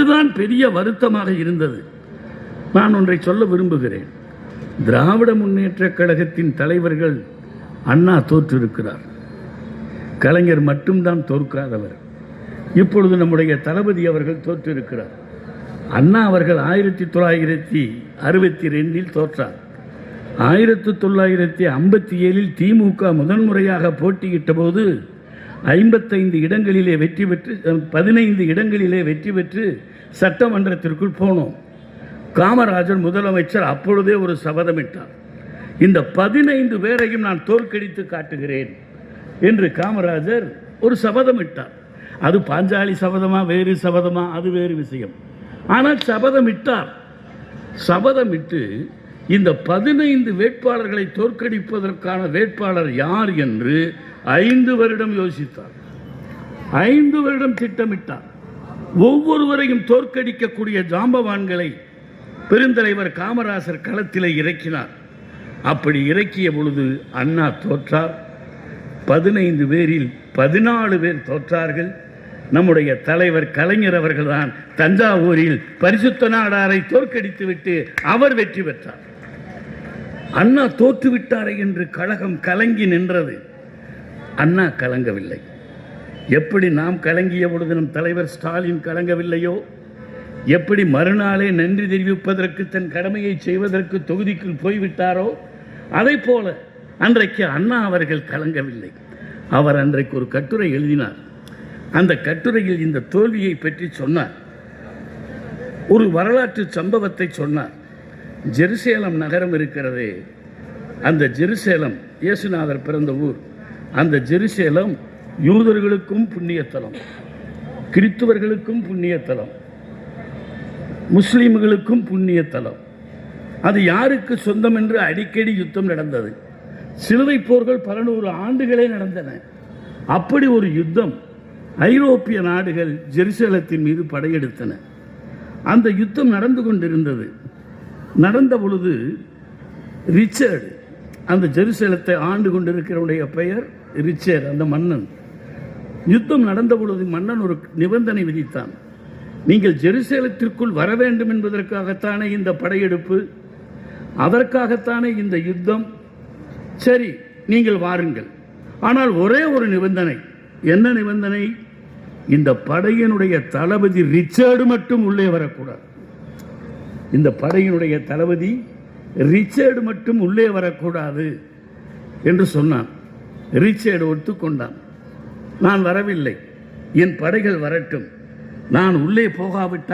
அதுதான் பெரிய வருத்தமாக இருந்தது. நான் ஒன்றை சொல்ல விரும்புகிறேன். திராவிட முன்னேற்ற கழகத்தின் தலைவர்கள் அண்ணா தோற்றிருக்கிறார், கலைஞர் மட்டும்தான் தோற்காதவர். இப்பொழுது நம்முடைய தளபதி அவர்கள் தோற்றிருக்கிறார். அண்ணா அவர்கள் 1962 தோற்றார். 1957 திமுக முதன்முறையாக போட்டியிட்ட போது 55 இடங்களிலே வெற்றி பெற்று 15 இடங்களிலே வெற்றி பெற்று சட்டமன்றத்திற்குள் போனோம். காமராஜர் முதலமைச்சர் அப்பொழுதே ஒரு சபதமிட்டார், இந்த 15 பேரையும் நான் தோற்கடித்து காட்டுகிறேன் என்று காமராஜர் ஒரு சபதமிட்டார். அது பாஞ்சாலி சபதமா வேறு சபதமா அது வேறு விஷயம். ஆனால் சபதமிட்டார். சபதமிட்டு இந்த 15 வேட்பாளர்களை தோற்கடிப்பதற்கான வேட்பாளர் யார் என்று 5 வருடம் யோசித்தார், 5 வருடம் திட்டமிட்டார். ஒவ்வொருவரையும் தோற்கடிக்கக்கூடிய ஜாம்பவான்களை பெருந்தலைவர் காமராஜர் களத்திலே இறக்கினார். அப்படி இறக்கிய பொழுது அண்ணா தோற்றார். 15 பேரில் 14 பேர் தோற்றார்கள். நம்முடைய தலைவர் கலைஞர் அவர்கள்தான் தஞ்சாவூரில் பரிசுத்த நாடாரை தோற்கடித்து விட்டு அவர் வெற்றி பெற்றார். அண்ணா தோற்றுவிட்டாரே என்று கழகம் கலங்கி நின்றது. அண்ணா கலங்கவில்லை. எப்படி நாம் கலங்கிய பொழுது நம் தலைவர் ஸ்டாலின் கலங்கவில்லையோ, எப்படி மறுநாளே நன்றி தெரிவிப்பதற்கு தன் கடமையை செய்வதற்கு தொகுதிக்குள் போய்விட்டாரோ, அதை போல அன்றைக்கு அண்ணா அவர்கள் கலங்கவில்லை. அவர் அன்றைக்கு ஒரு கட்டுரை எழுதினார். அந்த கட்டுரையில் இந்த தோல்வியை பற்றி சொன்னார். ஒரு வரலாற்று சம்பவத்தை சொன்னார். ஜெருசலேம் நகரம் இருக்கிறதே, அந்த ஜெருசலேம் இயேசுநாதர் பிறந்த ஊர். அந்த ஜெருசலேம் யூதர்களுக்கும் புண்ணியத்தலம், கிறிஸ்துவர்களுக்கும் புண்ணியத்தலம், முஸ்லிம்களுக்கும் புண்ணியத்தலம். அது யாருக்கு சொந்தம் என்று அடிக்கடி யுத்தம் நடந்தது. சிலுவை போர்கள் பல நூறு ஆண்டுகளே நடந்தன. அப்படி ஒரு யுத்தம் ஐரோப்பிய நாடுகள் ஜெருசலேத்தின் மீது படையெடுத்தன. அந்த யுத்தம் நடந்து கொண்டிருந்தது. நடந்த பொழுது ரிச்சர்டு, அந்த ஜெருசலேத்தை ஆண்டு கொண்டிருக்கிறவருடைய பெயர் ரிச்சர்டு, அந்த மன்னன். யுத்தம் நடந்த பொழுது மன்னன் ஒரு நிபந்தனை விதித்தான். நீங்கள் ஜெருசலேத்திற்குள் வர வேண்டும் என்பதற்காகத்தானே இந்த படையெடுப்பு, அதற்காகத்தானே இந்த யுத்தம். சரி, நீங்கள் வாருங்கள். ஆனால் ஒரே ஒரு நிபந்தனை. என்ன நிபந்தனை? இந்த படையினுடைய தளபதி ரிச்சர்டு மட்டும் உள்ளே வரக்கூடாது. இந்த படையினுடைய தளபதி ரிச்சர்டு மட்டும் உள்ளே வரக்கூடாது என்று சொன்னான். ரிச்சர்டு ஒத்துக்கொண்டான். நான் வரவில்லை, என் படைகள் வரட்டும், நான் உள்ளே போகாவிட்டால்